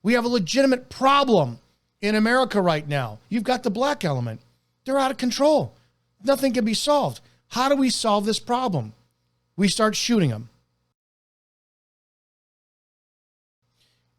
We have a legitimate problem in America right now. You've got the black element. They're out of control. Nothing can be solved. How do we solve this problem? We start shooting them.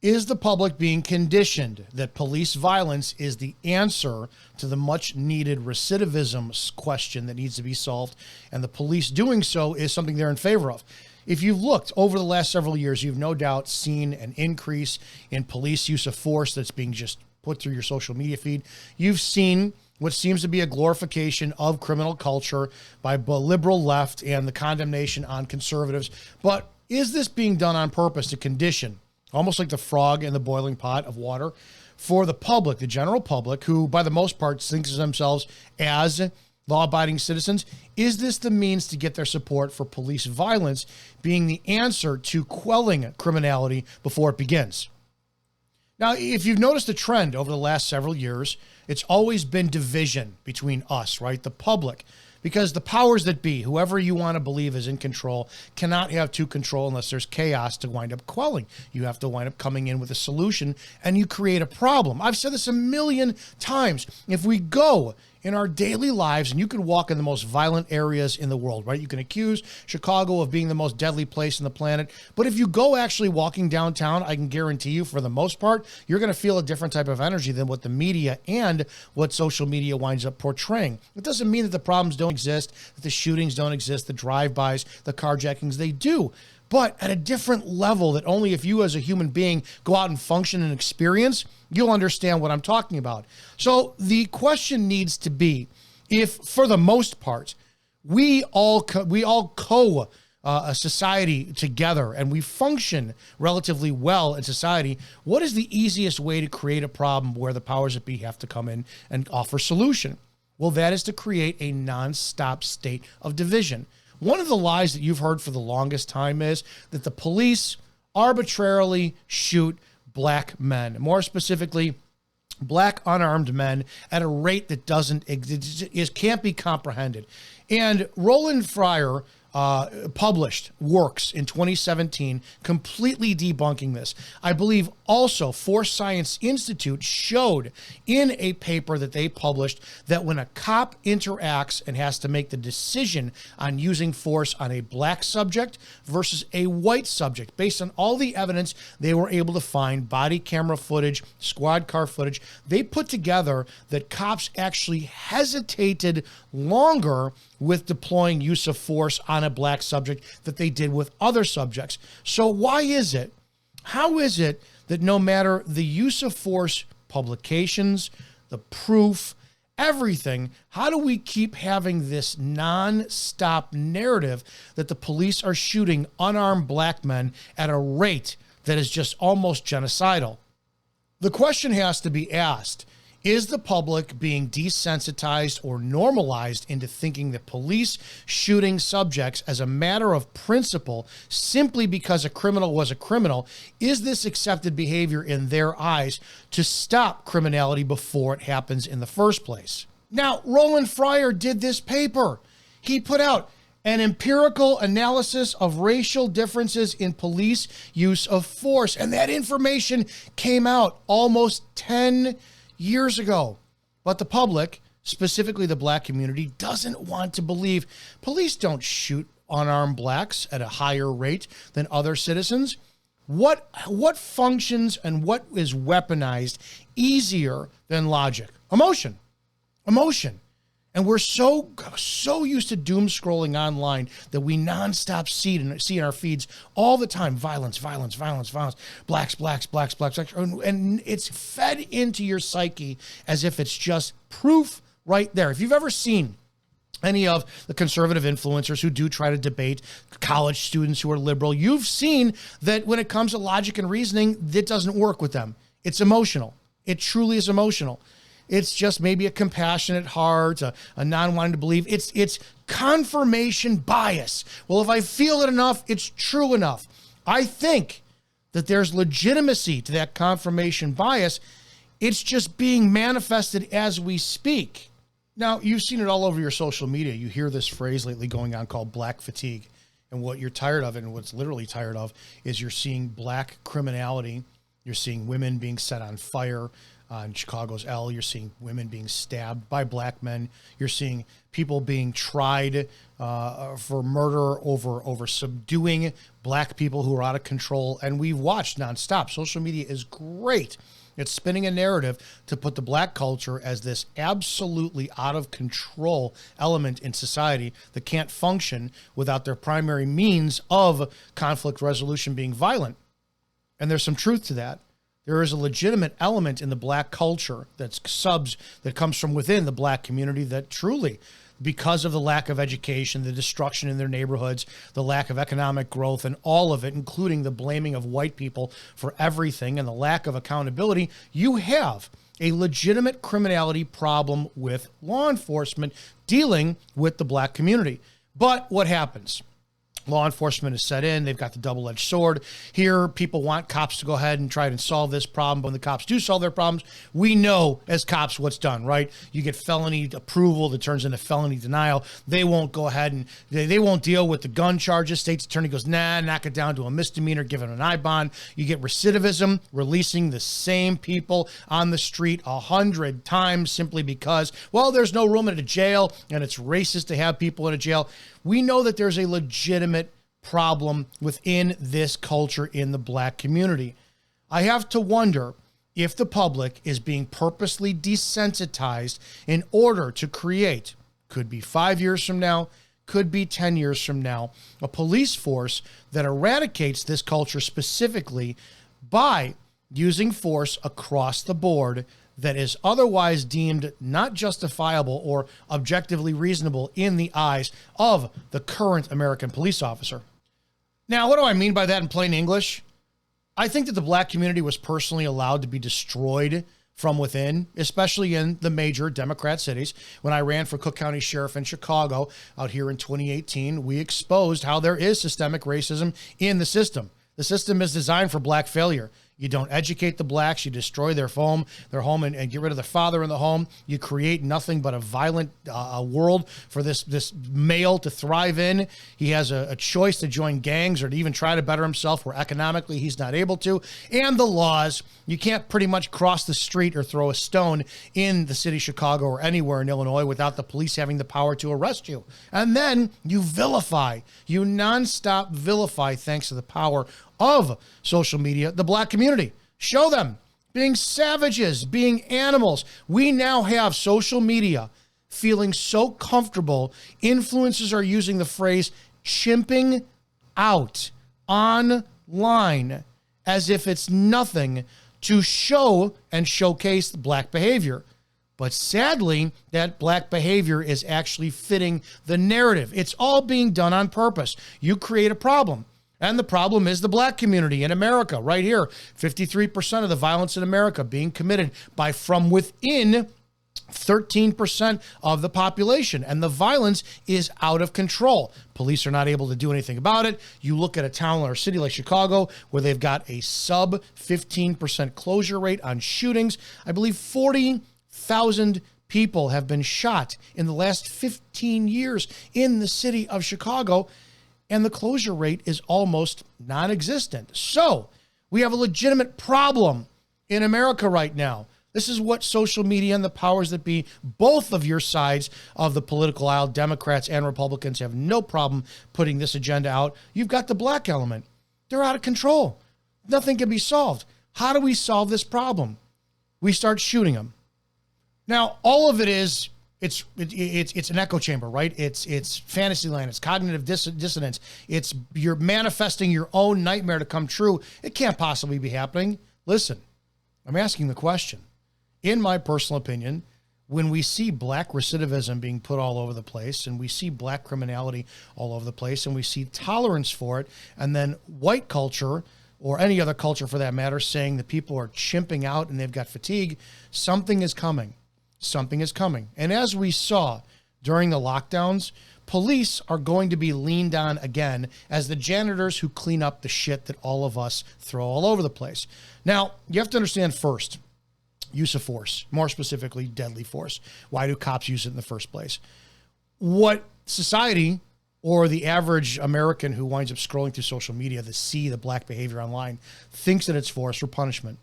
Is the public being conditioned that police violence is the answer to the much needed recidivism question that needs to be solved, and the police doing so is something they're in favor of? If you've looked over the last several years, you've no doubt seen an increase in police use of force that's being just put through your social media feed. You've seen what seems to be a glorification of criminal culture by the liberal left and the condemnation on conservatives. But is this being done on purpose to condition, almost like the frog in the boiling pot of water, for the public, the general public, who by the most part thinks of themselves as law-abiding citizens? Is this the means to get their support for police violence being the answer to quelling criminality before it begins? Now, if you've noticed a trend over the last several years, it's always been division between us, right? The public. Because the powers that be, whoever you want to believe is in control, cannot have true control unless there's chaos to wind up quelling. You have to wind up coming in with a solution, and you create a problem. I've said this a million times. If we go in our daily lives, and you could walk in the most violent areas in the world, right? You can accuse Chicago of being the most deadly place on the planet. But if you go actually walking downtown, I can guarantee you, for the most part, you're going to feel a different type of energy than what the media and what social media winds up portraying. It doesn't mean that the problems don't exist, that the shootings don't exist, the drive-bys, the carjackings, they do. But at a different level that only if you as a human being go out and function and experience, you'll understand what I'm talking about. So the question needs to be, if for the most part, we all a society together and we function relatively well in society, what is the easiest way to create a problem where the powers that be have to come in and offer solution? Well, that is to create a nonstop state of division. One of the lies that you've heard for the longest time is that the police arbitrarily shoot black men, more specifically, black unarmed men, at a rate that can't be comprehended. And Roland Fryer published works in 2017 completely debunking this. I believe also Force Science Institute showed in a paper that they published that when a cop interacts and has to make the decision on using force on a black subject versus a white subject, based on all the evidence they were able to find, body camera footage, squad car footage, they put together that cops actually hesitated longer with deploying use of force on a black subject that they did with other subjects. So why is it? How is it that no matter the use of force publications, the proof, everything, how do we keep having this non-stop narrative that the police are shooting unarmed black men at a rate that is just almost genocidal? The question has to be asked, is the public being desensitized or normalized into thinking that police shooting subjects as a matter of principle simply because a criminal was a criminal? Is this accepted behavior in their eyes to stop criminality before it happens in the first place? Now, Roland Fryer did this paper. He put out an empirical analysis of racial differences in police use of force, and that information came out almost 10 years ago. But the public, specifically the black community, doesn't want to believe police don't shoot unarmed blacks at a higher rate than other citizens. What functions and what is weaponized easier than logic? Emotion. And we're so used to doom scrolling online that we nonstop see in our feeds all the time. Violence, blacks. And it's fed into your psyche as if it's just proof right there. If you've ever seen any of the conservative influencers who do try to debate college students who are liberal, you've seen that when it comes to logic and reasoning, it doesn't work with them. It's emotional. It truly is emotional. It's just maybe a compassionate heart, a non-wanting to believe. It's confirmation bias. Well, if I feel it enough, it's true enough. I think that there's legitimacy to that confirmation bias. It's just being manifested as we speak. Now, you've seen it all over your social media. You hear this phrase lately going on called black fatigue. And what you're tired of, and what's literally tired of, is you're seeing black criminality You're seeing women being set on fire on Chicago's L. You're seeing women being stabbed by black men. You're seeing people being tried for murder over subduing black people who are out of control. And we've watched nonstop. Social media is great. It's spinning a narrative to put the black culture as this absolutely out of control element in society that can't function without their primary means of conflict resolution being violent. And there's some truth to that. There is a legitimate element in the black culture that comes from within the black community that truly, because of the lack of education, the destruction in their neighborhoods, the lack of economic growth, and all of it, including the blaming of white people for everything and the lack of accountability, you have a legitimate criminality problem with law enforcement dealing with the black community. But what happens? Law enforcement is set in. They've got the double-edged sword. Here, people want cops to go ahead and try to solve this problem. But when the cops do solve their problems, we know as cops what's done, right? You get felony approval that turns into felony denial. They won't go ahead and they won't deal with the gun charges. State's attorney goes, nah, knock it down to a misdemeanor, give it an I-bond. You get recidivism, releasing the same people on the street 100 times simply because, well, there's no room in a jail and it's racist to have people in a jail. We know that there's a legitimate problem within this culture in the black community. I have to wonder if the public is being purposely desensitized in order to create, could be 5 years from now, could be 10 years from now, a police force that eradicates this culture specifically by using force across the board that is otherwise deemed not justifiable or objectively reasonable in the eyes of the current American police officer. Now, what do I mean by that in plain English? I think that the black community was personally allowed to be destroyed from within, especially in the major Democrat cities. When I ran for Cook County Sheriff in Chicago out here in 2018, we exposed how there is systemic racism in the system. The system is designed for black failure. You don't educate the blacks. You destroy their home and get rid of the father in the home. You create nothing but a violent world for this male to thrive in. He has a choice to join gangs or to even try to better himself where economically he's not able to. And the laws, you can't pretty much cross the street or throw a stone in the city of Chicago or anywhere in Illinois without the police having the power to arrest you. And then you vilify, you nonstop vilify, thanks to the power of social media, the black community. Show them being savages, being animals. We now have social media feeling so comfortable. Influencers are using the phrase chimping out online as if it's nothing to show and showcase the black behavior. But sadly, that black behavior is actually fitting the narrative. It's all being done on purpose. You create a problem. And the problem is the black community in America, right here. 53% of the violence in America being committed by from within 13% of the population. And the violence is out of control. Police are not able to do anything about it. You look at a town or a city like Chicago where they've got a sub 15% closure rate on shootings. I believe 40,000 people have been shot in the last 15 years in the city of Chicago. And the closure rate is almost non-existent. So we have a legitimate problem in America right now. This is what social media and the powers that be, both of your sides of the political aisle, Democrats and Republicans, have no problem putting this agenda out. You've got the black element. They're out of control. Nothing can be solved. How do we solve this problem? We start shooting them. Now, all of it is... It's an echo chamber, right? It's fantasy land. It's cognitive dissonance. It's you're manifesting your own nightmare to come true. It can't possibly be happening. Listen, I'm asking the question. In my personal opinion, when we see black recidivism being put all over the place and we see black criminality all over the place and we see tolerance for it, and then white culture or any other culture for that matter saying that people are chimping out and they've got fatigue, something is coming. Something is coming. And as we saw during the lockdowns, police are going to be leaned on again as the janitors who clean up the shit that all of us throw all over the place. Now, you have to understand first, use of force, more specifically, deadly force. Why do cops use it in the first place? What society or the average American who winds up scrolling through social media to see the black behavior online thinks that it's force for punishment.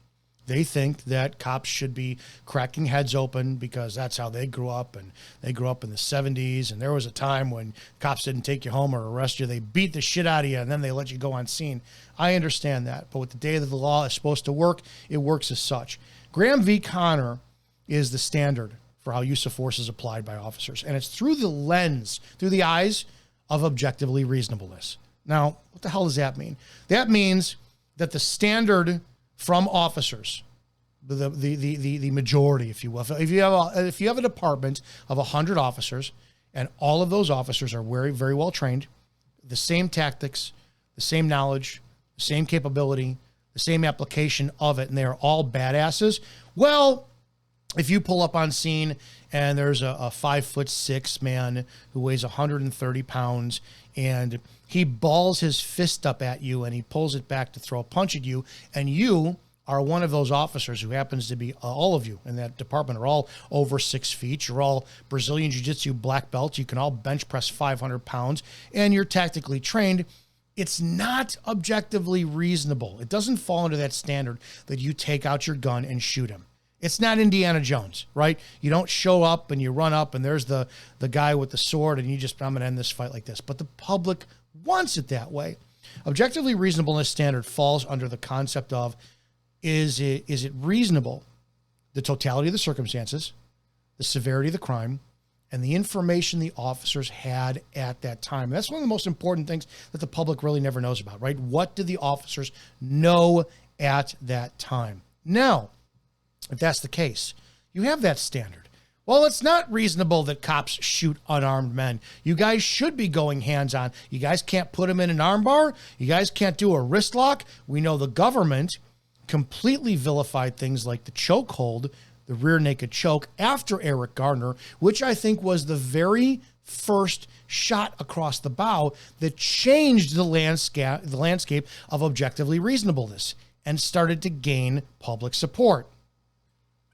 They think that cops should be cracking heads open because that's how they grew up, and they grew up in the 70s, and there was a time when cops didn't take you home or arrest you. They beat the shit out of you, and then they let you go on scene. I understand that, but with the day that the law is supposed to work, it works as such. Graham v. Connor is the standard for how use of force is applied by officers, and it's through the lens, through the eyes of objectively reasonableness. Now, what the hell does that mean? That means that the standard from officers, the majority, if you will, if you have a department of 100 officers, and all of those officers are very, very well trained, the same tactics, the same knowledge, the same capability, the same application of it, and they are all badasses. Well, if you pull up on scene and there's a 5'6" man who weighs 130 pounds and he balls his fist up at you and he pulls it back to throw a punch at you, and you are one of those officers who happens to be, all of you in that department are all over 6 feet. You're all Brazilian Jiu-Jitsu black belts. You can all bench press 500 pounds and you're tactically trained. It's not objectively reasonable. It doesn't fall under that standard that you take out your gun and shoot him. It's not Indiana Jones, right? You don't show up and you run up and there's the guy with the sword and you just, I'm going to end this fight like this. But the public wants it that way. Objectively reasonableness standard falls under the concept of, is it reasonable? The totality of the circumstances, the severity of the crime, and the information the officers had at that time. That's one of the most important things that the public really never knows about, right? What did the officers know at that time? Now, if that's the case, you have that standard. Well, it's not reasonable that cops shoot unarmed men. You guys should be going hands-on. You guys can't put them in an armbar. You guys can't do a wrist lock. We know the government completely vilified things like the chokehold, the rear naked choke, after Eric Garner, which I think was the very first shot across the bow that changed the landscape of objectively reasonableness and started to gain public support.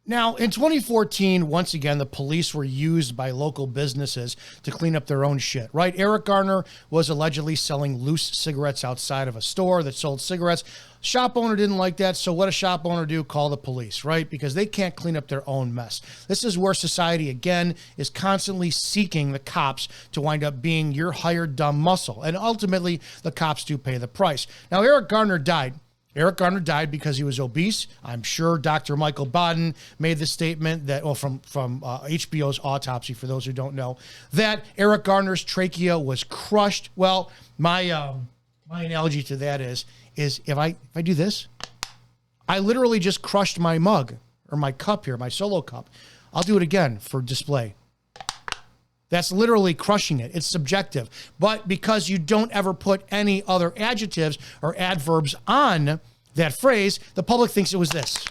Now, in 2014, once again, the police were used by local businesses to clean up their own shit, right? Eric Garner was allegedly selling loose cigarettes outside of a store that sold cigarettes. Shop owner didn't like that, so what does shop owner do? Call the police, right? Because they can't clean up their own mess. This is where society, again, is constantly seeking the cops to wind up being your hired dumb muscle. And ultimately, the cops do pay the price. Now, Eric Garner died. Eric Garner died because he was obese. I'm sure Dr. Michael Baden made the statement that, well, from HBO's Autopsy, for those who don't know, that Eric Garner's trachea was crushed. Well, my analogy to that is if I do this, I literally just crushed my mug or my cup here, my solo cup. I'll do it again for display. That's literally crushing it. It's subjective. But because you don't ever put any other adjectives or adverbs on that phrase, the public thinks it was this.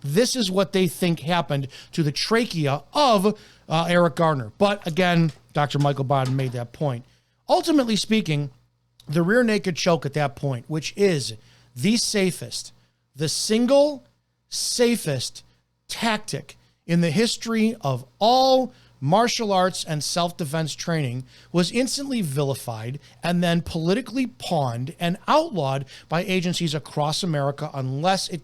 This is what they think happened to the trachea of Eric Garner. But again, Dr. Michael Baden made that point. Ultimately speaking, the rear naked choke at that point, which is the safest, the single safest tactic in the history of all martial arts and self-defense training, was instantly vilified and then politically pawned and outlawed by agencies across America unless it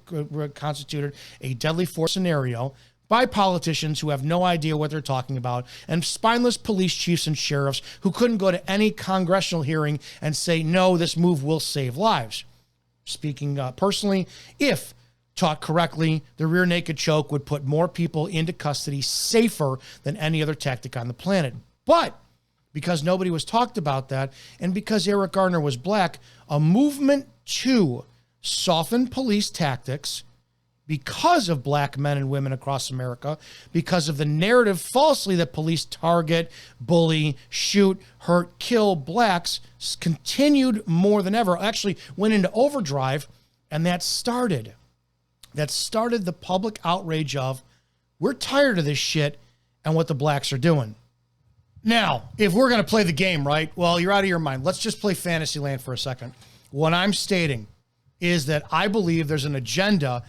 constituted a deadly force scenario, by politicians who have no idea what they're talking about, and spineless police chiefs and sheriffs who couldn't go to any congressional hearing and say, no, this move will save lives. Speaking personally, if taught correctly, the rear naked choke would put more people into custody safer than any other tactic on the planet. But because nobody was talked about that, and because Eric Garner was black, a movement to soften police tactics because of black men and women across America, because of the narrative falsely that police target, bully, shoot, hurt, kill blacks, continued more than ever, actually went into overdrive, and that started the public outrage of, we're tired of this shit and what the blacks are doing. Now, if we're going to play the game, right, well, you're out of your mind. Let's just play Fantasyland for a second. What I'm stating is that I believe there's an agenda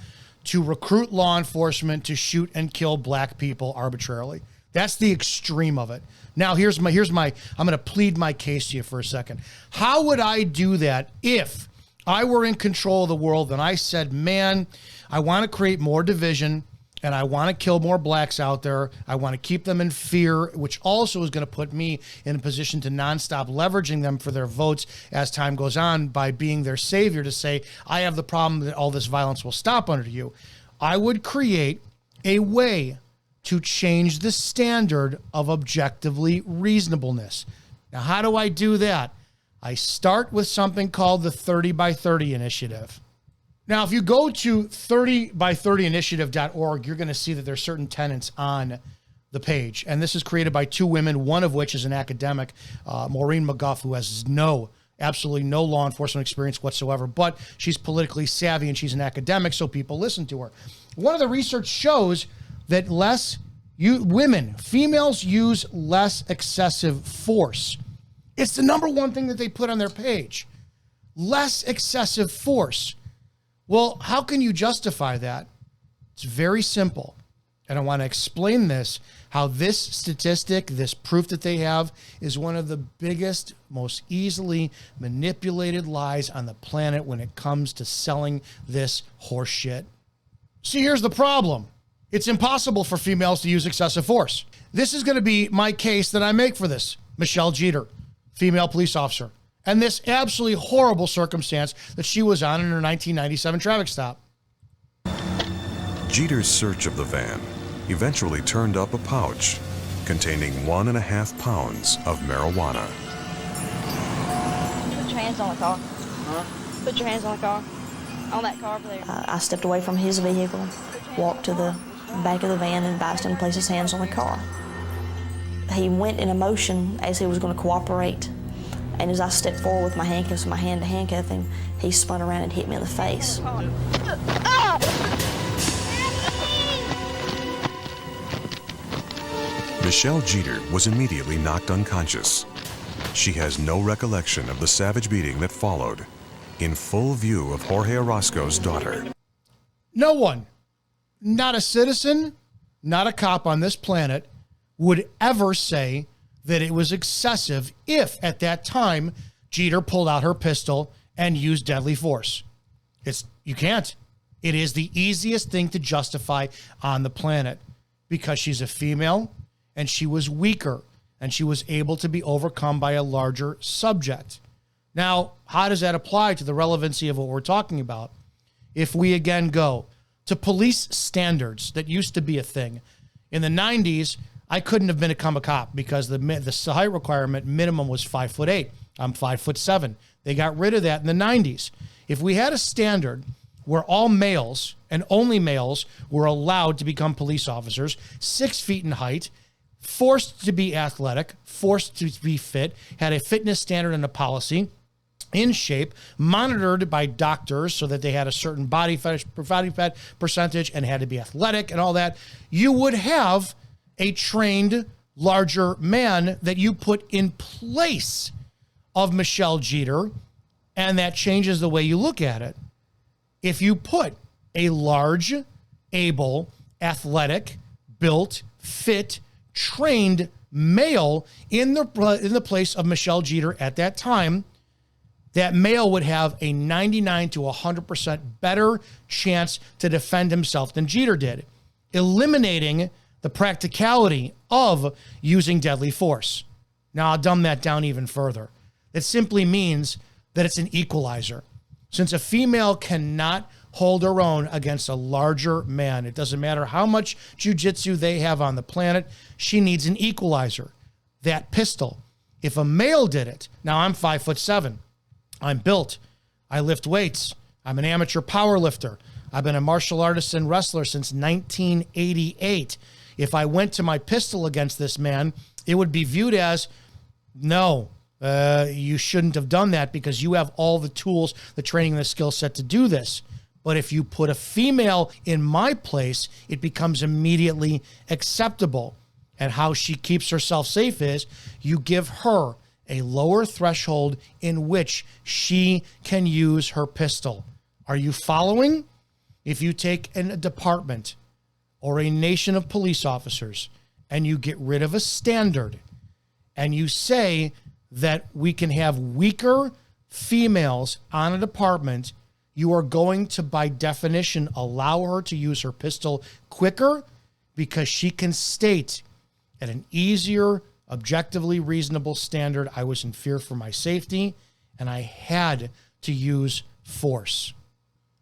to recruit law enforcement to shoot and kill black people arbitrarily. That's the extreme of it. Now, here's my, I'm going to plead my case to you for a second. How would I do that if I were in control of the world and I said, man, I want to create more division and I want to kill more blacks out there. I want to keep them in fear, which also is going to put me in a position to nonstop leveraging them for their votes as time goes on by being their savior to say, I have the problem that all this violence will stop under you. I would create a way to change the standard of objectively reasonableness. Now, how do I do that? I start with something called the 30 by 30 initiative. Now, if you go to 30by30initiative.org, you're going to see that there's certain tenets on the page. And this is created by two women, one of which is an academic, Maureen McGuff, who has absolutely no law enforcement experience whatsoever, but she's politically savvy and she's an academic, so people listen to her. One of the research shows that females use less excessive force. It's the number one thing that they put on their page. Less excessive force. Well, how can you justify that? It's very simple. And I want to explain this, how this statistic, this proof that they have, is one of the biggest, most easily manipulated lies on the planet when it comes to selling this horse shit. See, here's the problem. It's impossible for females to use excessive force. This is going to be my case that I make for this. Michelle Jeter, female police officer, and this absolutely horrible circumstance that she was on in her 1997 traffic stop. Jeter's search of the van eventually turned up a pouch containing 1.5 pounds of marijuana. Put your hands on the car. Huh? Put your hands on the car. On that car over there. I stepped away from his vehicle, walked to the back of the van and advised him to place his hands on the car. He went in a motion as he was going to cooperate. And as I stepped forward with my handcuffs in my hand to handcuff him, he spun around and hit me in the face. Michelle Jeter was immediately knocked unconscious. She has no recollection of the savage beating that followed, in full view of Jorge Orozco's daughter. No one, not a citizen, not a cop on this planet, would ever say that it was excessive if, at that time, Jeter pulled out her pistol and used deadly force. You can't. It is the easiest thing to justify on the planet because she's a female and she was weaker and she was able to be overcome by a larger subject. Now, how does that apply to the relevancy of what we're talking about? If we again go to police standards that used to be a thing. In the 90s, I couldn't have become a cop because the height requirement minimum was 5'8". I'm 5'7". They got rid of that in the 90s. If we had a standard where all males and only males were allowed to become police officers, 6 feet in height, forced to be athletic, forced to be fit, had a fitness standard and a policy, in shape, monitored by doctors so that they had a certain body fat percentage and had to be athletic and all that, you would have a trained, larger man that you put in place of Michelle Jeter, and that changes the way you look at it. If you put a large, able, athletic, built, fit, trained male in the place of Michelle Jeter at that time, that male would have a 99 to 100% better chance to defend himself than Jeter did, eliminating the practicality of using deadly force. Now, I'll dumb that down even further. It simply means that it's an equalizer. Since a female cannot hold her own against a larger man, it doesn't matter how much jiu-jitsu they have on the planet, she needs an equalizer. That pistol. If a male did it, now I'm 5'7". I'm built. I lift weights. I'm an amateur power lifter. I've been a martial artist and wrestler since 1988. If I went to my pistol against this man, it would be viewed as, no, you shouldn't have done that because you have all the tools, the training, and the skill set to do this. But if you put a female in my place, it becomes immediately acceptable. And how she keeps herself safe is you give her a lower threshold in which she can use her pistol. Are you following? If you take a department or a nation of police officers and you get rid of a standard and you say that we can have weaker females on a department, you are going to, by definition, allow her to use her pistol quicker because she can state at an easier, objectively reasonable standard, I was in fear for my safety and I had to use force.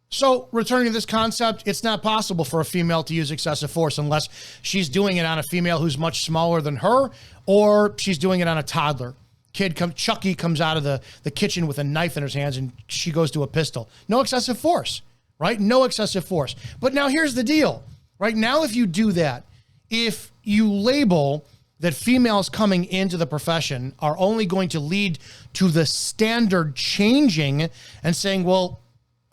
So returning to this concept, it's not possible for a female to use excessive force unless she's doing it on a female who's much smaller than her, or she's doing it on a toddler. Chucky comes out of the kitchen with a knife in his hands and she goes to a pistol. No excessive force, right? No excessive force. But now here's the deal, right? Now if you do that, if you label that females coming into the profession are only going to lead to the standard changing and saying, well,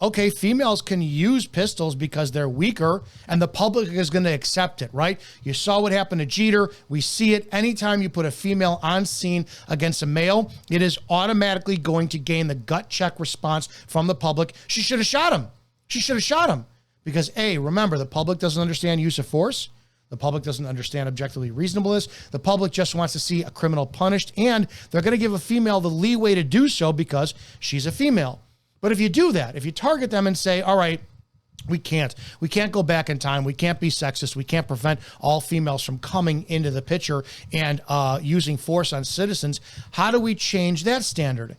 okay, females can use pistols because they're weaker and the public is going to accept it, right? You saw what happened to Jeter. We see it anytime you put a female on scene against a male, it is automatically going to gain the gut check response from the public. She should have shot him. She should have shot him because remember, the public doesn't understand use of force. The public doesn't understand objectively reasonableness. The public just wants to see a criminal punished, and they're going to give a female the leeway to do so because she's a female. But if you do that, if you target them and say, all right, we can't go back in time. We can't be sexist. We can't prevent all females from coming into the picture and using force on citizens. How do we change that standard?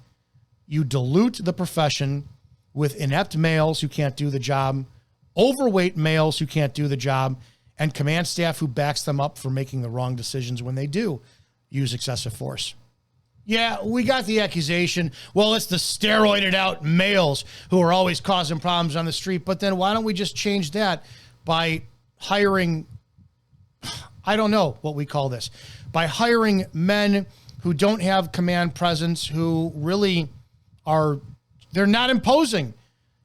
You dilute the profession with inept males who can't do the job, overweight males who can't do the job, and command staff who backs them up for making the wrong decisions when they do use excessive force. Yeah, we got the accusation, well, it's the steroided out males who are always causing problems on the street, but then why don't we just change that by hiring, I don't know what we call this, by hiring men who don't have command presence, who really they're not imposing.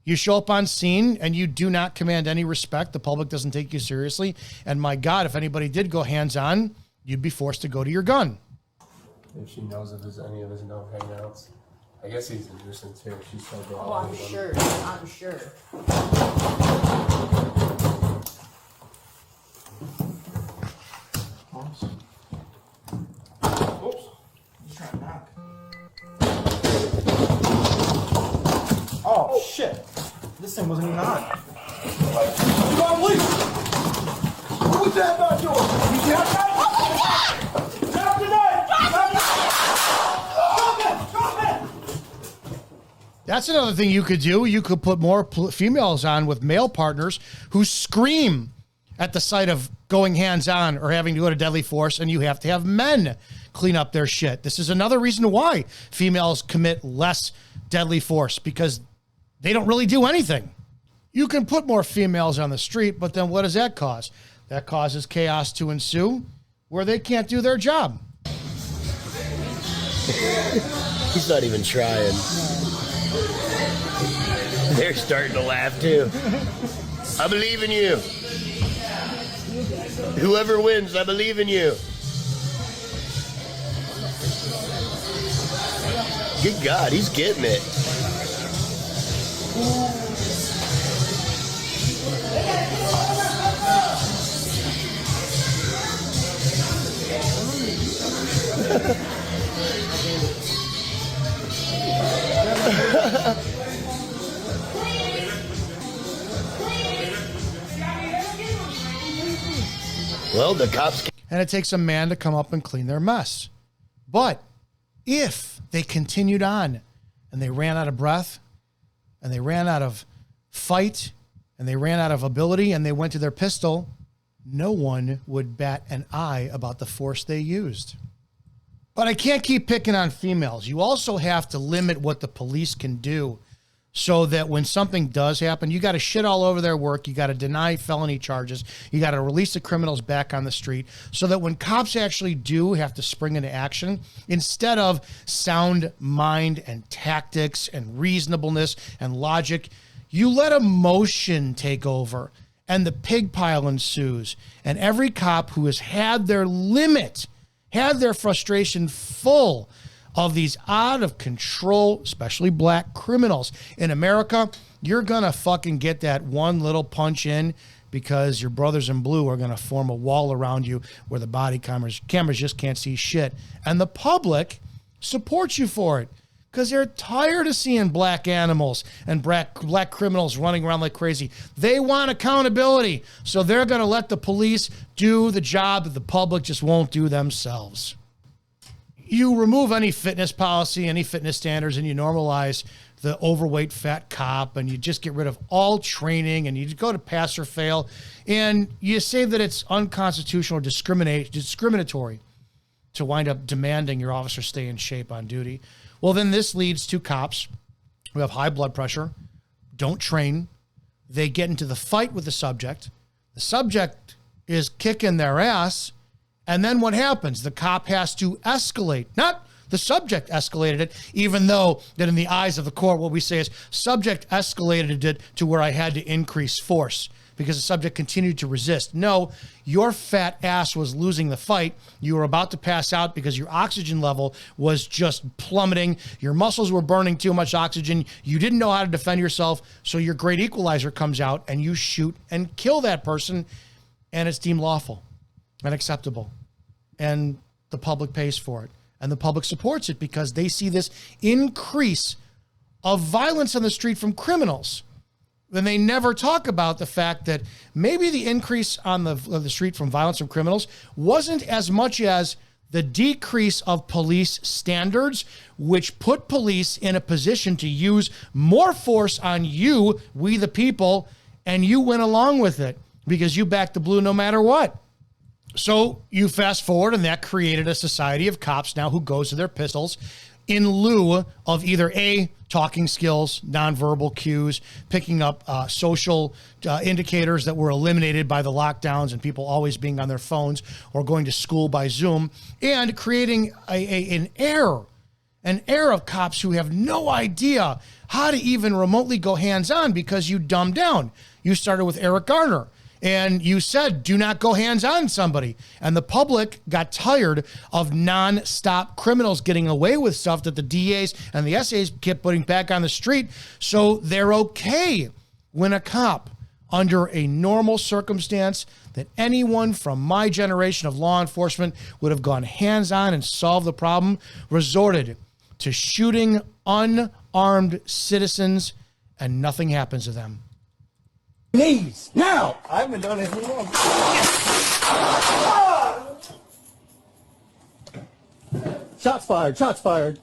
You show up on scene and you do not command any respect. The public doesn't take you seriously. And my God, if anybody did go hands-on, you'd be forced to go to your gun. If she knows if there's any of his known hangouts. I guess he's a nuisance here. She's still going. Oh, I'm sure. I'm sure. Oops. Just trying to knock. Oh, shit. This thing wasn't even on. Come on, please. Who was that back door? You see that? Drop the knife! Drop it! That's another thing you could do. You could put more females on with male partners who scream at the sight of going hands-on or having to go to deadly force, and you have to have men clean up their shit. This is another reason why females commit less deadly force, because they don't really do anything. You can put more females on the street, but then what does that cause? That causes chaos to ensue where they can't do their job. He's not even trying. They're starting to laugh too. I believe in you. Whoever wins, I believe in you. Good God, he's getting it. Well, the cops... And it takes a man to come up and clean their mess. But if they continued on and they ran out of breath and they ran out of fight and they ran out of ability and they went to their pistol, no one would bat an eye about the force they used. But I can't keep picking on females. You also have to limit what the police can do so that when something does happen, you got to shit all over their work. You got to deny felony charges. You got to release the criminals back on the street so that when cops actually do have to spring into action, instead of sound mind and tactics and reasonableness and logic, you let emotion take over and the pig pile ensues. And every cop who has had their limit, had their frustration full of these out of control, especially black criminals in America, you're going to fucking get that one little punch in because your brothers in blue are going to form a wall around you where the body cameras just can't see shit. And the public supports you for it because they're tired of seeing black animals and black criminals running around like crazy. They want accountability, so they're going to let the police do the job that the public just won't do themselves. You remove any fitness policy, any fitness standards, and you normalize the overweight fat cop, and you just get rid of all training, and you go to pass or fail, and you say that it's unconstitutional or discriminatory to wind up demanding your officer stay in shape on duty. Well, then this leads to cops who have high blood pressure, don't train. They get into the fight with the subject. The subject is kicking their ass. And then what happens? The cop has to escalate. Not the subject escalated it, even though that in the eyes of the court, what we say is subject escalated it to where I had to increase force because the subject continued to resist. No, your fat ass was losing the fight. You were about to pass out because your oxygen level was just plummeting. Your muscles were burning too much oxygen. You didn't know how to defend yourself. So your great equalizer comes out and you shoot and kill that person. And it's deemed lawful and acceptable. And the public pays for it. And the public supports it because they see this increase of violence on the street from criminals. Then they never talk about the fact that maybe the increase on the street from violence from criminals wasn't as much as the decrease of police standards, which put police in a position to use more force on you, we the people, and you went along with it because you backed the blue no matter what. So you fast forward, and that created a society of cops now who goes to their pistols in lieu of either A, talking skills, nonverbal cues, picking up social indicators that were eliminated by the lockdowns and people always being on their phones or going to school by Zoom, and creating an air of cops who have no idea how to even remotely go hands-on because you dumbed down. You started with Eric Garner. And you said, do not go hands-on somebody. And the public got tired of non-stop criminals getting away with stuff that the DAs and the SAs kept putting back on the street. So they're okay when a cop, under a normal circumstance that anyone from my generation of law enforcement would have gone hands-on and solved the problem, resorted to shooting unarmed citizens, and nothing happens to them. Knees, now! I haven't done anything wrong. Shots fired, shots fired.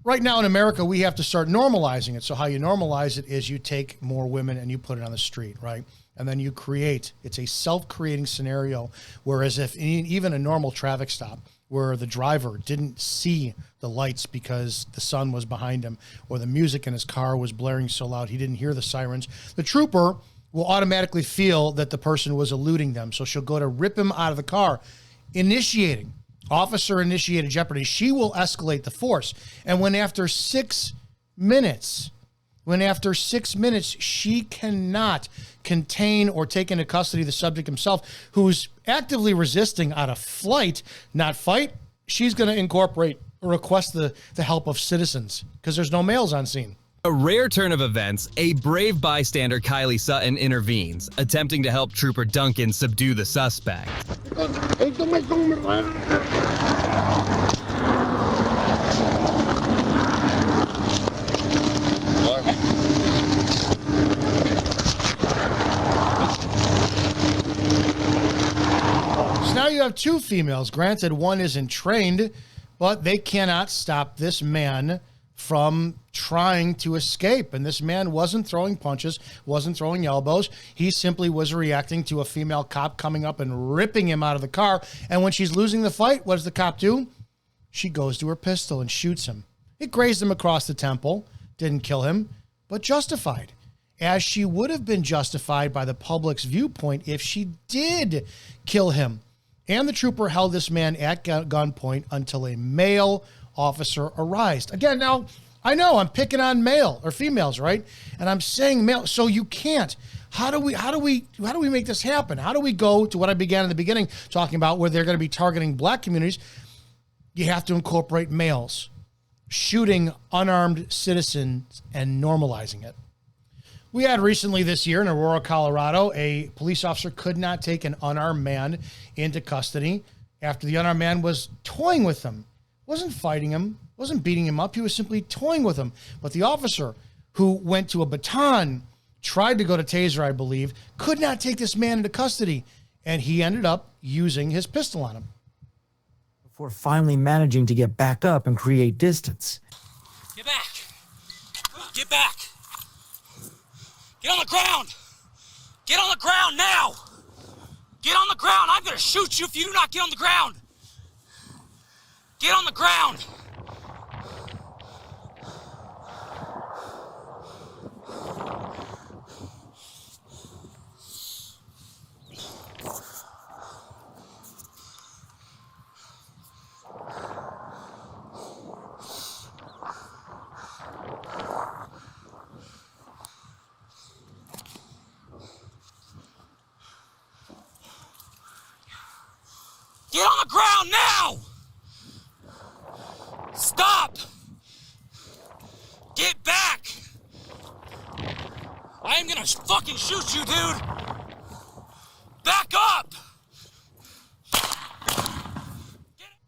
Right now in America, we have to start normalizing it. So how you normalize it is you take more women and you put it on the street, right? And then you create, it's a self-creating scenario, whereas if even a normal traffic stop, where the driver didn't see the lights because the sun was behind him, or the music in his car was blaring so loud he didn't hear the sirens, the trooper will automatically feel that the person was eluding them. So she'll go to rip him out of the car, initiating officer-initiated jeopardy. She will escalate the force. And when after 6 minutes, she cannot contain or take into custody the subject himself, who's actively resisting out of flight, not fight, she's going to incorporate or request the help of citizens because there's no males on scene. A rare turn of events, a brave bystander, Kylie Sutton, intervenes, attempting to help Trooper Duncan subdue the suspect. So now you have two females. Granted, one isn't trained, but they cannot stop this man from trying to escape. And this man wasn't throwing punches, wasn't throwing elbows. He simply was reacting to a female cop coming up and ripping him out of the car. And when she's losing the fight, what does the cop do? She goes to her pistol and shoots him. It grazed him across the temple, didn't kill him, but justified. As she would have been justified by the public's viewpoint if she did kill him. And the trooper held this man at gunpoint until a male officer arrived. Again, now, I know I'm picking on male or females, right? And I'm saying male, so you can't. How do we make this happen? How do we go to what I began in the beginning talking about where they're going to be targeting black communities? You have to incorporate males shooting unarmed citizens and normalizing it. We had recently this year in Aurora, Colorado, a police officer could not take an unarmed man into custody after the unarmed man was toying with him. Wasn't fighting him, wasn't beating him up. He was simply toying with him. But the officer who went to a baton, tried to go to taser, I believe, could not take this man into custody. And he ended up using his pistol on him. Before finally managing to get back up and create distance. Get back! Get back! Get on the ground! Get on the ground now! Get on the ground! I'm gonna shoot you if you do not get on the ground! Get on the ground! Get on the ground now! Stop! Get back! I am gonna fucking shoot you, dude! Back up!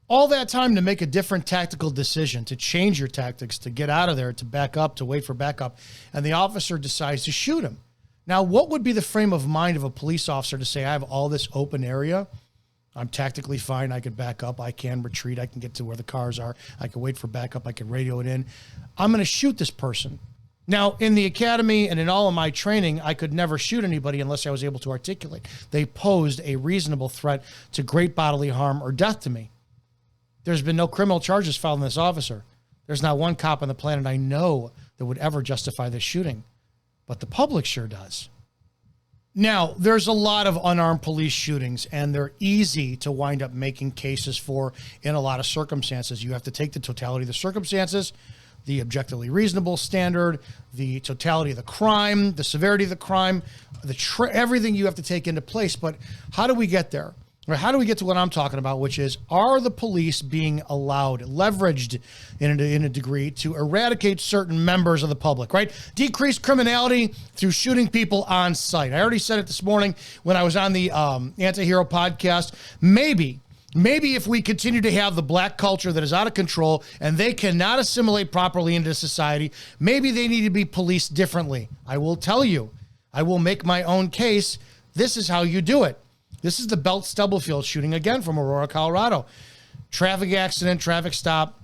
All that time to make a different tactical decision, to change your tactics, to get out of there, to back up, to wait for backup, and the officer decides to shoot him. Now, what would be the frame of mind of a police officer to say, I have all this open area, I'm tactically fine, I could back up, I can retreat, I can get to where the cars are, I can wait for backup, I can radio it in. I'm going to shoot this person. Now, in the academy and in all of my training, I could never shoot anybody unless I was able to articulate. They posed a reasonable threat to great bodily harm or death to me. There's been no criminal charges filed on this officer. There's not one cop on the planet I know that would ever justify this shooting. But the public sure does. Now, there's a lot of unarmed police shootings, and they're easy to wind up making cases for in a lot of circumstances. You have to take the totality of the circumstances, the objectively reasonable standard, the totality of the crime, the severity of the crime, everything you have to take into place. But how do we get there? Or how do we get to what I'm talking about, which is, are the police being allowed, leveraged in a degree to eradicate certain members of the public, right? Decrease criminality through shooting people on sight. I already said it this morning when I was on the Anti-Hero podcast. Maybe if we continue to have the black culture that is out of control and they cannot assimilate properly into society, maybe they need to be policed differently. I will tell you, I will make my own case. This is how you do it. This is the Belt Stubblefield shooting, again, from Aurora, Colorado. Traffic accident, traffic stop.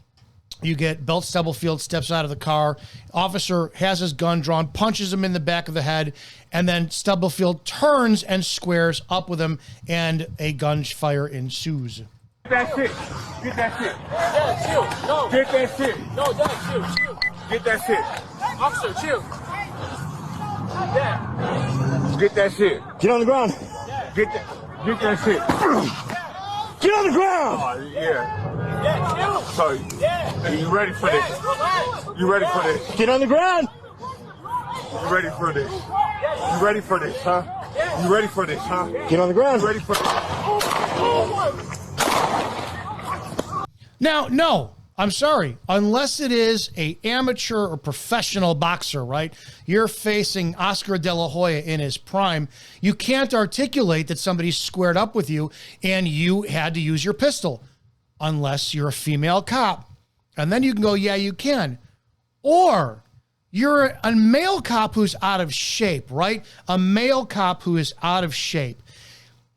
You get Belt Stubblefield steps out of the car. Officer has his gun drawn, punches him in the back of the head, and then Stubblefield turns and squares up with him, and a gunfire ensues. Get that shit. Get that shit. Yeah, chill. No. Get that shit. No, Dad, chill. Get that shit. Officer, chill. Yeah. Get that shit. Get on the ground. Get that shit. Get on the ground. Oh, yeah. Yeah, chill. So, yeah. You ready for this? You ready for this? Get on the ground. You ready for this? You ready for this, huh? You ready for this, huh? Get on the ground. You ready for this? Now, no, I'm sorry. Unless it is a amateur or professional boxer, right? You're facing Oscar De La Hoya in his prime. You can't articulate that somebody squared up with you and you had to use your pistol unless you're a female cop. And then you can go, yeah, you can. Or you're a male cop who's out of shape, right? A male cop who is out of shape.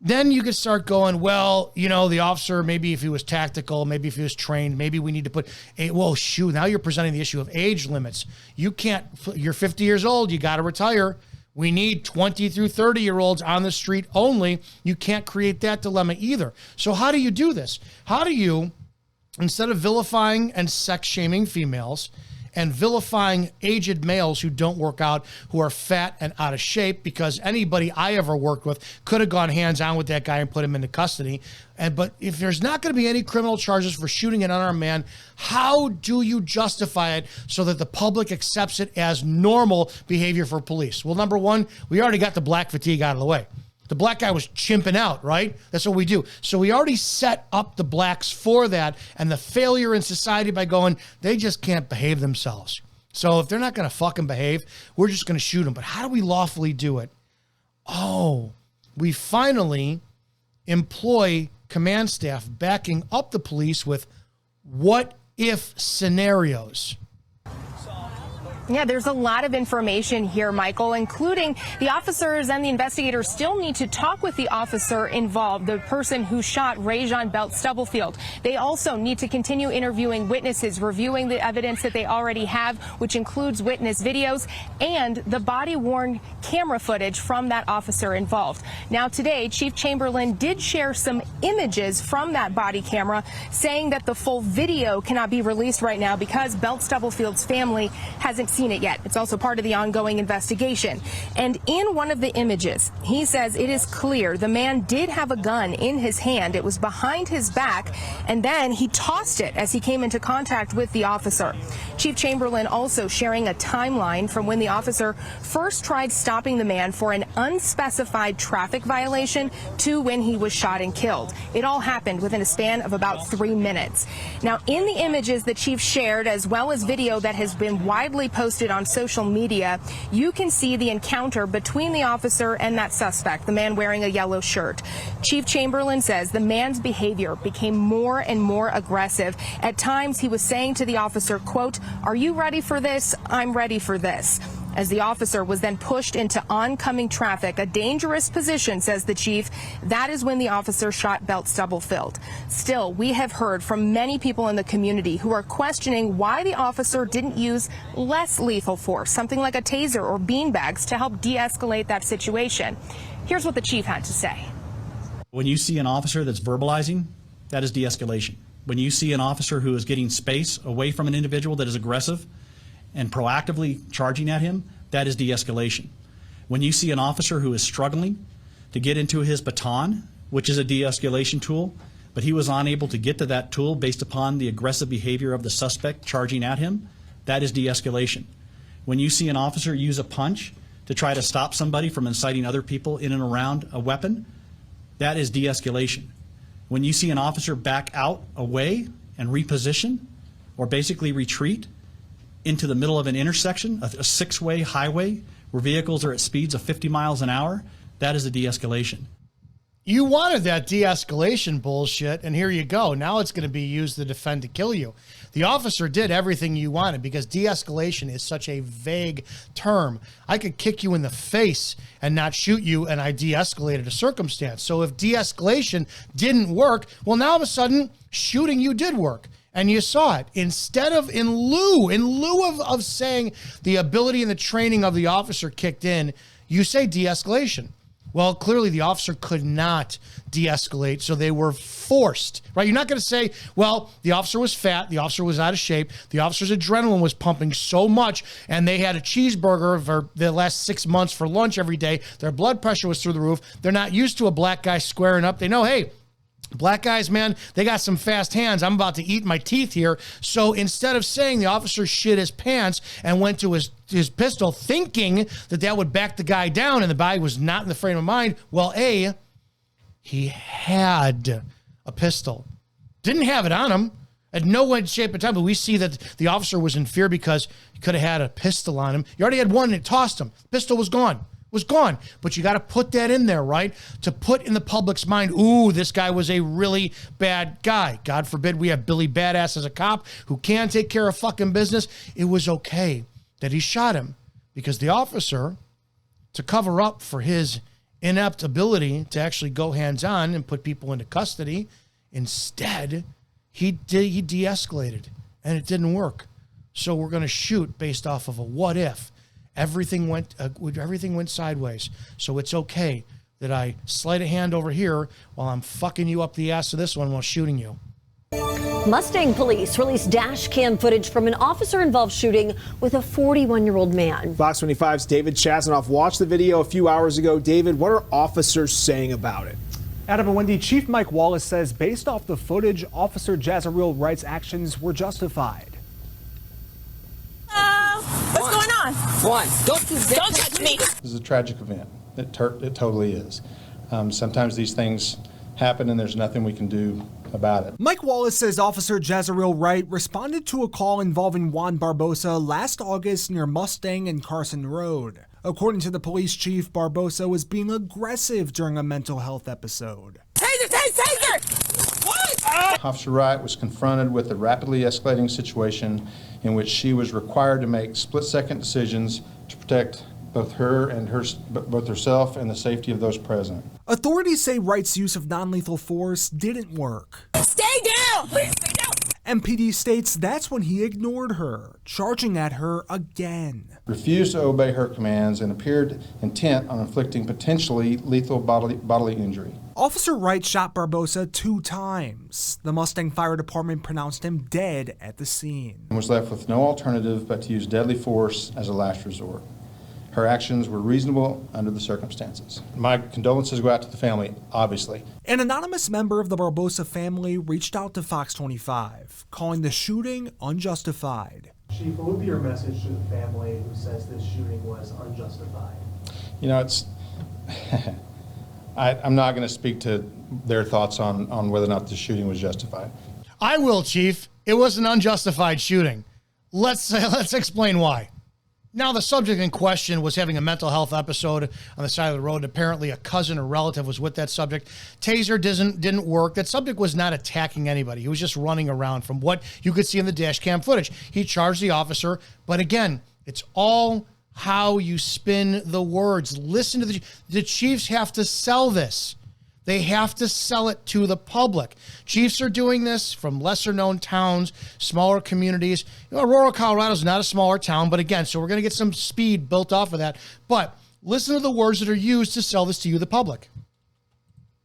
Then you could start going, well, you know, the officer, maybe if he was tactical, maybe if he was trained, maybe we need to put well, shoot, now you're presenting the issue of age limits. You can't, you're 50 years old, you got to retire. We need 20 through 30-year-olds on the street only. You can't create that dilemma either. So how do you do this? How do you, instead of vilifying and sex shaming females, and vilifying aged males who don't work out, who are fat and out of shape, because anybody I ever worked with could have gone hands-on with that guy and put him into custody. But if there's not going to be any criminal charges for shooting an unarmed man, how do you justify it so that the public accepts it as normal behavior for police? Well, number one, we already got the black fatigue out of the way. The black guy was chimping out, right? That's what we do. So we already set up the blacks for that, and the failure in society by going, they just can't behave themselves. So if they're not going to fucking behave, we're just going to shoot them. But how do we lawfully do it? Oh, we finally employ command staff backing up the police with what if scenarios. Yeah, there's a lot of information here, Michael, including the officers and the investigators still need to talk with the officer involved, the person who shot Rajon Belt Stubblefield. They also need to continue interviewing witnesses, reviewing the evidence that they already have, which includes witness videos and the body-worn camera footage from that officer involved. Now, today, Chief Chamberlain did share some images from that body camera, saying that the full video cannot be released right now because Belt Stubblefield's family hasn't seen it yet. It's also part of the ongoing investigation. And in one of the images, he says it is clear the man did have a gun in his hand. It was behind his back, and then he tossed it as he came into contact with the officer. Chief Chamberlain also sharing a timeline from when the officer first tried stopping the man for an unspecified traffic violation to when he was shot and killed. It all happened within a span of about 3 minutes. Now, in the images the chief shared, as well as video that has been widely posted on social media, you can see the encounter between the officer and that suspect, the man wearing a yellow shirt. Chief Chamberlain says the man's behavior became more and more aggressive. At times, he was saying to the officer, quote, "Are you ready for this? I'm ready for this." As the officer was then pushed into oncoming traffic, a dangerous position, says the chief. That is when the officer shot Belt Stubblefield. Still, we have heard from many people in the community who are questioning why the officer didn't use less lethal force, something like a taser or beanbags, to help de-escalate that situation. Here's what the chief had to say. When you see an officer that's verbalizing, that is de-escalation. When you see an officer who is getting space away from an individual that is aggressive and proactively charging at him, that is de-escalation. When you see an officer who is struggling to get into his baton, which is a de-escalation tool, but he was unable to get to that tool based upon the aggressive behavior of the suspect charging at him, that is de-escalation. When you see an officer use a punch to try to stop somebody from inciting other people in and around a weapon, that is de-escalation. When you see an officer back out away and reposition, or basically retreat into the middle of an intersection, a six-way highway where vehicles are at speeds of 50 miles an hour, that is a de-escalation. You wanted that de-escalation bullshit, and here you go. Now it's going to be used to defend to kill you. The officer did everything you wanted because de-escalation is such a vague term. I could kick you in the face and not shoot you, and I de-escalated a circumstance. So if de-escalation didn't work, well, now all of a sudden, shooting you did work. And you saw it. Instead of, in lieu of saying the ability and the training of the officer kicked in, you say de-escalation. Well, clearly the officer could not de-escalate, so they were forced, right? You're not going to say, well, the officer was fat, the officer was out of shape, the officer's adrenaline was pumping so much, and they had a cheeseburger for the last 6 months for lunch every day. Their blood pressure was through the roof. They're not used to a black guy squaring up. They know, hey, black guys, man, they got some fast hands. I'm about to eat my teeth here. So instead of saying the officer shit his pants and went to his pistol thinking that would back the guy down and the guy was not in the frame of mind, well, A, he had a pistol. Didn't have it on him at no way, shape, or time, but we see that the officer was in fear because he could have had a pistol on him. He already had one and it tossed him. The pistol was gone. But you got to put that in there, right? To put in the public's mind, ooh, this guy was a really bad guy. God forbid we have Billy Badass as a cop who can take care of fucking business. It was okay that he shot him because the officer, to cover up for his inept ability to actually go hands-on and put people into custody, instead, he de-escalated, and it didn't work. So we're going to shoot based off of a what if. Everything went sideways. So it's okay that I sleight a hand over here while I'm fucking you up the ass of this one while shooting you. Mustang police released dash cam footage from an officer-involved shooting with a 41-year-old man. Fox 25's David Chasanoff watched the video a few hours ago. David, what are officers saying about it? Adam and Wendy, Chief Mike Wallace says based off the footage, Officer Jazaril Wright's actions were justified. What's going on? Don't touch me. This is a tragic event. It totally is. Sometimes these things happen and there's nothing we can do about it. Mike Wallace says Officer Jazaril Wright responded to a call involving Juan Barbosa last August near Mustang and Carson Road. According to the police chief, Barbosa was being aggressive during a mental health episode. Taser, taser! What? Officer Wright was confronted with a rapidly escalating situation in which she was required to make split-second decisions to protect both herself and the safety of those present. Authorities say Wright's use of non-lethal force didn't work. Stay down! Please stay down! MPD states that's when he ignored her, charging at her again. Refused to obey her commands and appeared intent on inflicting potentially lethal bodily injury. Officer Wright shot Barbosa 2 times. The Mustang Fire Department pronounced him dead at the scene. And was left with no alternative but to use deadly force as a last resort. Her actions were reasonable under the circumstances. My condolences go out to the family, obviously. An anonymous member of the Barbosa family reached out to Fox 25, calling the shooting unjustified. Chief, what would be your message to the family who says this shooting was unjustified? You know, it's... I'm not going to speak to their thoughts on whether or not the shooting was justified. I will, Chief. It was an unjustified shooting. Let's explain why. Now, the subject in question was having a mental health episode on the side of the road. Apparently, a cousin or relative was with that subject. Taser didn't work. That subject was not attacking anybody. He was just running around from what you could see in the dash cam footage. He charged the officer. But again, it's all how you spin the words. Listen to the chiefs have to sell this. They have to sell it to the public. Chiefs are doing this from lesser-known towns, smaller communities. You know, Aurora, Colorado is not a smaller town, but again, so we're going to get some speed built off of that. But listen to the words that are used to sell this to you, the public.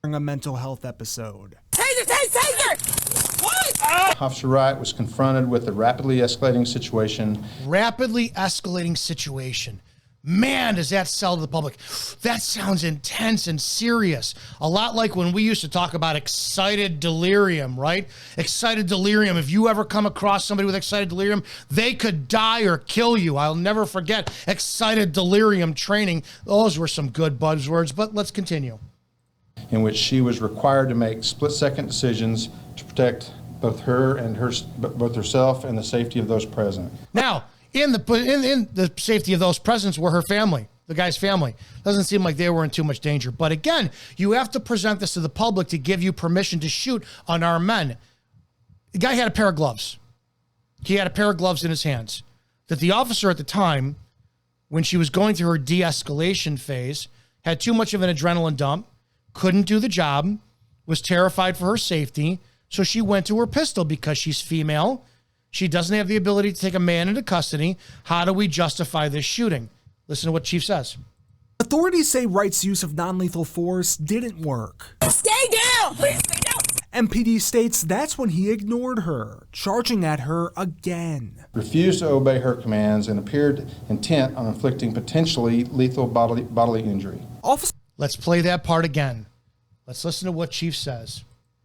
During a mental health episode. Taser, taser, taser! What? Officer Wright was confronted with a rapidly escalating situation. Rapidly escalating situation. Man, does that sell to the public. That sounds intense and serious. A lot like when we used to talk about excited delirium, right? Excited delirium. If you ever come across somebody with excited delirium, they could die or kill you. I'll never forget excited delirium training. Those were some good buzzwords, but let's continue. In which she was required to make split-second decisions to protect both herself and the safety of those present. Now, in the safety of those present were her family, the guy's family. Doesn't seem like they were in too much danger. But again, you have to present this to the public to give you permission to shoot unarmed men. The guy had a pair of gloves. He had a pair of gloves in his hands. That the officer at the time, when she was going through her de-escalation phase, had too much of an adrenaline dump, couldn't do the job, was terrified for her safety, so she went to her pistol because she's female. She doesn't have the ability to take a man into custody. How do we justify this shooting? Listen to what Chief says. Authorities say Wright's use of non-lethal force didn't work. Stay down! Please stay down! MPD states that's when he ignored her, charging at her again. Refused to obey her commands and appeared intent on inflicting potentially lethal bodily injury. Let's play that part again. Let's listen to what Chief says.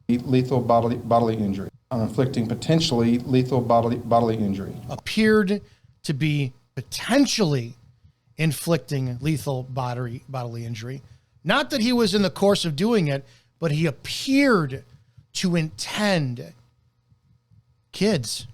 Lethal bodily injury. On inflicting potentially lethal bodily injury. Appeared to be potentially inflicting lethal bodily injury. Not that he was in the course of doing it, but he appeared to intend. Kids,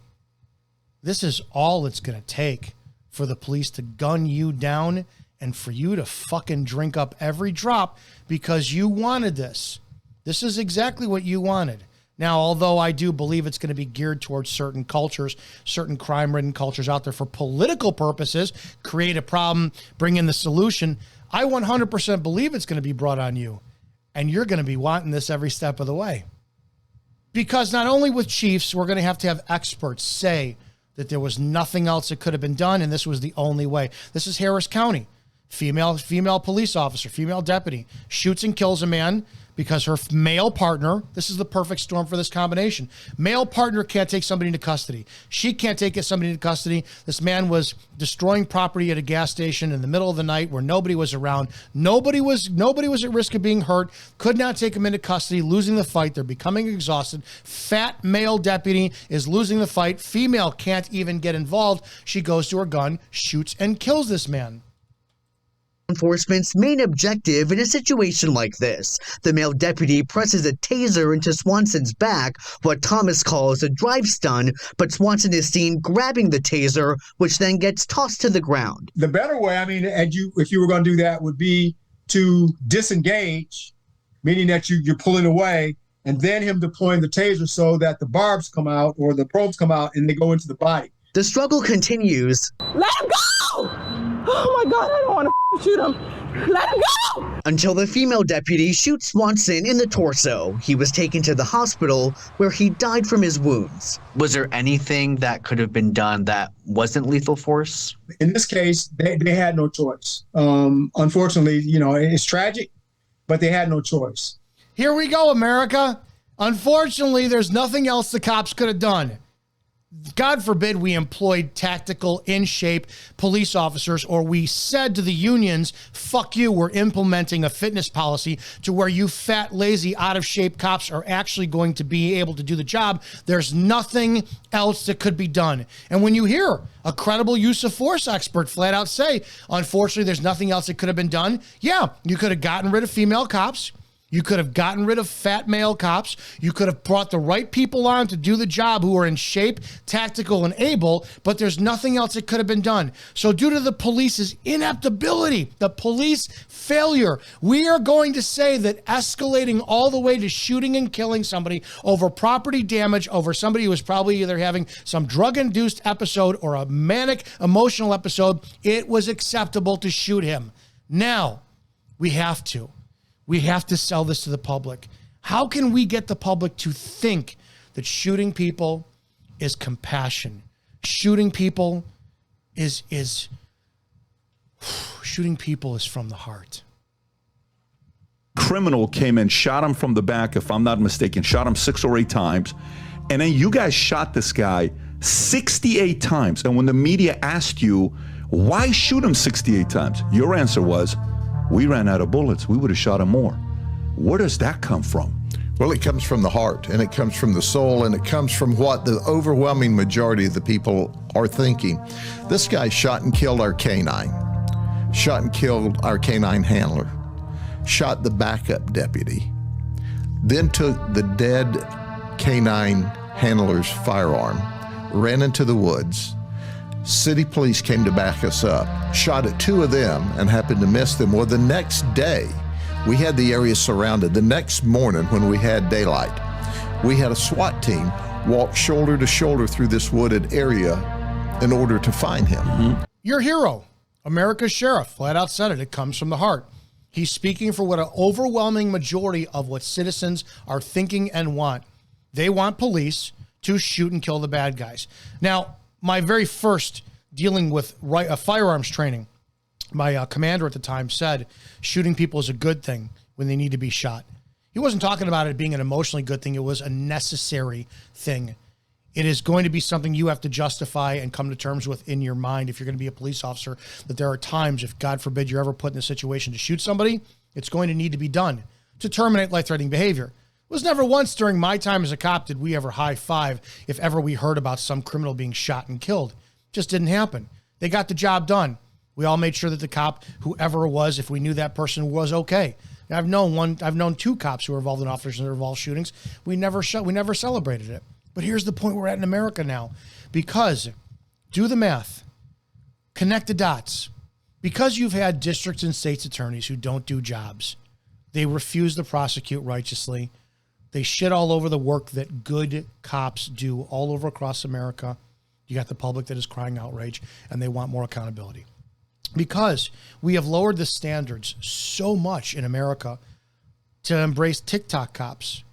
this is all it's going to take for the police to gun you down and for you to fucking drink up every drop because you wanted this. This is exactly what you wanted. Now, although I do believe it's going to be geared towards certain cultures, certain crime-ridden cultures out there for political purposes, create a problem, bring in the solution, I 100% believe it's going to be brought on you. And you're going to be wanting this every step of the way. Because not only with chiefs, we're going to have experts say that there was nothing else that could have been done, and this was the only way. This is Harris County. Female police officer, female deputy, shoots and kills a man because her male partner, this is the perfect storm for this combination. Male partner can't take somebody into custody. She can't take somebody into custody. This man was destroying property at a gas station in the middle of the night where nobody was around. Nobody was at risk of being hurt. Could not take him into custody, losing the fight. They're becoming exhausted. Fat male deputy is losing the fight. Female can't even get involved. She goes to her gun, shoots and kills this man. Enforcement's main objective in a situation like this. The male deputy presses a taser into Swanson's back, what Thomas calls a drive stun, but Swanson is seen grabbing the taser, which then gets tossed to the ground. The better way, if you were going to do that, would be to disengage, meaning that you're pulling away, and then him deploying the taser so that the barbs come out or the probes come out and they go into the body. The struggle continues. Let him go! Oh my God, I don't want to shoot him. Let him go! Until the female deputy shoots Swanson in the torso. He was taken to the hospital where he died from his wounds. Was there anything that could have been done that wasn't lethal force? In this case, they had no choice. Unfortunately, it's tragic, but they had no choice. Here we go, America. Unfortunately, there's nothing else the cops could have done. God forbid we employed tactical, in-shape police officers, or we said to the unions, fuck you, we're implementing a fitness policy to where you fat, lazy, out-of-shape cops are actually going to be able to do the job. There's nothing else that could be done. And when you hear a credible use of force expert flat out say, unfortunately, there's nothing else that could have been done, yeah, you could have gotten rid of female cops. You could have gotten rid of fat male cops. You could have brought the right people on to do the job who are in shape, tactical, and able, but there's nothing else that could have been done. So due to the police's ineptability, the police failure, we are going to say that escalating all the way to shooting and killing somebody over property damage, over somebody who was probably either having some drug-induced episode or a manic emotional episode, it was acceptable to shoot him. Now, we have to sell this to the public. How can we get the public to think that shooting people is compassion? Shooting people is from the heart. Criminal came and shot him from the back, if I'm not mistaken, shot him 6 or 8 times. And then you guys shot this guy 68 times. And when the media asked you, why shoot him 68 times? Your answer was, we ran out of bullets. We would have shot him more. Where does that come from? Well, it comes from the heart, and it comes from the soul, and it comes from what the overwhelming majority of the people are thinking. This guy shot and killed our canine, shot and killed our canine handler, shot the backup deputy, then took the dead canine handler's firearm, ran into the woods. City police came to back us up, shot at 2 of them and happened to miss them. Well, the next day, we had the area surrounded. The next morning when we had daylight, we had a SWAT team walk shoulder to shoulder through this wooded area in order to find him. Mm-hmm. Your hero, America's sheriff, flat out said it. It comes from the heart. He's speaking for what an overwhelming majority of what citizens are thinking and want. They want police to shoot and kill the bad guys. Now, my very first dealing with firearms training, my commander at the time said shooting people is a good thing when they need to be shot. He wasn't talking about it being an emotionally good thing. It was a necessary thing. It is going to be something you have to justify and come to terms with in your mind if you're going to be a police officer, that there are times, if God forbid you're ever put in a situation to shoot somebody, it's going to need to be done to terminate life-threatening behavior. It was never once during my time as a cop did we ever high-five if ever we heard about some criminal being shot and killed. Just didn't happen. They got the job done. We all made sure that the cop, whoever it was, if we knew that person was okay. I've known 2 cops who were involved in officers and involved shootings. We never celebrated it. But here's the point we're at in America now. Because, do the math, connect the dots. Because you've had districts and states attorneys who don't do jobs, they refuse to prosecute righteously. They shit all over the work that good cops do all over across America. You got the public that is crying outrage, and they want more accountability. Because we have lowered the standards so much in America to embrace TikTok cops,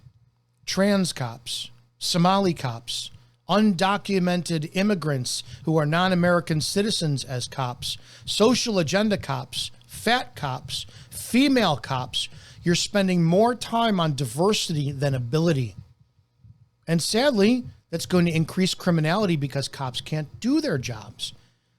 trans cops, Somali cops, undocumented immigrants who are non-American citizens as cops, social agenda cops, fat cops, female cops. You're spending more time on diversity than ability. And sadly, that's going to increase criminality because cops can't do their jobs.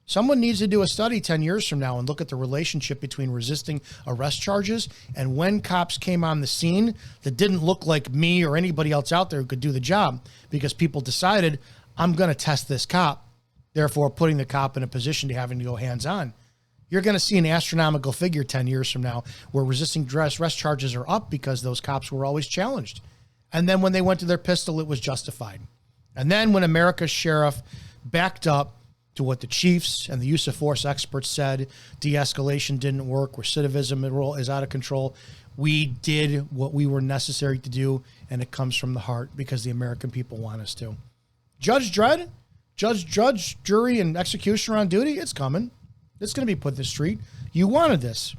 Someone needs to do a study 10 years from now and look at the relationship between resisting arrest charges and when cops came on the scene that didn't look like me or anybody else out there who could do the job, because people decided, I'm going to test this cop, therefore putting the cop in a position to having to go hands-on. you're going to see an astronomical figure 10 years from now where resisting arrest charges are up because those cops were always challenged. And then when they went to their pistol, it was justified. And then when America's sheriff backed up to what the chiefs and the use of force experts said, de-escalation didn't work, recidivism is out of control, we did what we were necessary to do, and it comes from the heart because the American people want us to. Judge Dredd, judge, jury, and executioner on duty, it's coming. It's going to be put in the street. You wanted this.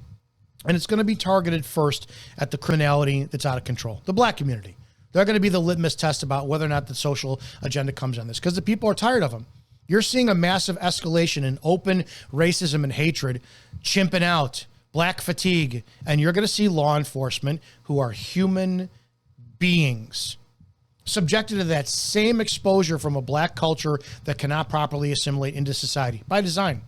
And it's going to be targeted first at the criminality that's out of control, the black community. They're going to be the litmus test about whether or not the social agenda comes on this because the people are tired of them. You're seeing a massive escalation in open racism and hatred, chimping out, black fatigue, and you're going to see law enforcement who are human beings subjected to that same exposure from a black culture that cannot properly assimilate into society by design.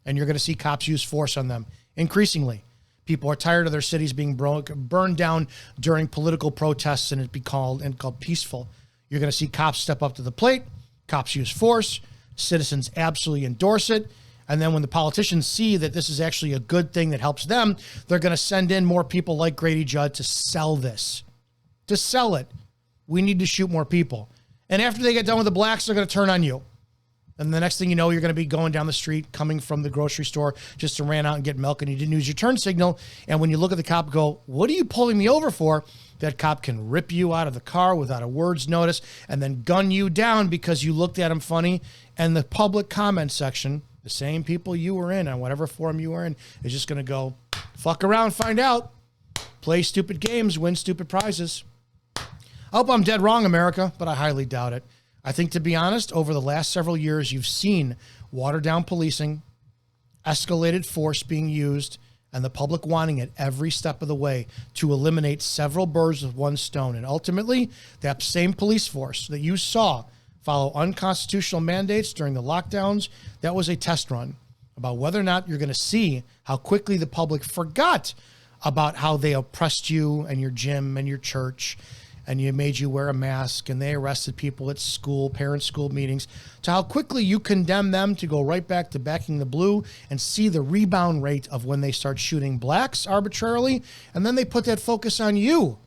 And you're going to see cops use force on them increasingly. People are tired of their cities being burned down during political protests and it be called peaceful. You're going to see cops step up to the plate. Cops use force. Citizens absolutely endorse it. And then when the politicians see that this is actually a good thing that helps them, they're going to send in more people like Grady Judd to sell this. To sell it, we need to shoot more people. And after they get done with the blacks, they're going to turn on you. And the next thing you know, you're going to be going down the street, coming from the grocery store just to ran out and get milk, and you didn't use your turn signal. And when you look at the cop, go, what are you pulling me over for? That cop can rip you out of the car without a word's notice and then gun you down because you looked at him funny. And the public comment section, the same people you were in on whatever forum you were in, is just going to go, fuck around, find out. Play stupid games, win stupid prizes. I hope I'm dead wrong, America, but I highly doubt it. I think, to be honest, over the last several years, you've seen watered down policing, escalated force being used, and the public wanting it every step of the way to eliminate several birds with one stone. And ultimately, that same police force that you saw follow unconstitutional mandates during the lockdowns, that was a test run about whether or not you're going to see how quickly the public forgot about how they oppressed you and your gym and your church, and you made you wear a mask, and they arrested people at school, parent-school meetings, to how quickly you condemn them to go right back to backing the blue and see the rebound rate of when they start shooting blacks arbitrarily, and then they put that focus on you.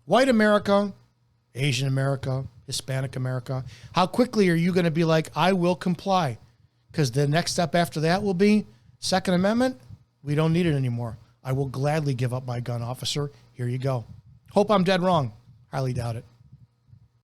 White America, Asian America, Hispanic America. How quickly are you going to be like, I will comply? Because the next step after that will be Second Amendment. We don't need it anymore. I will gladly give up my gun, officer. Here you go. Hope I'm dead wrong. Highly doubt it.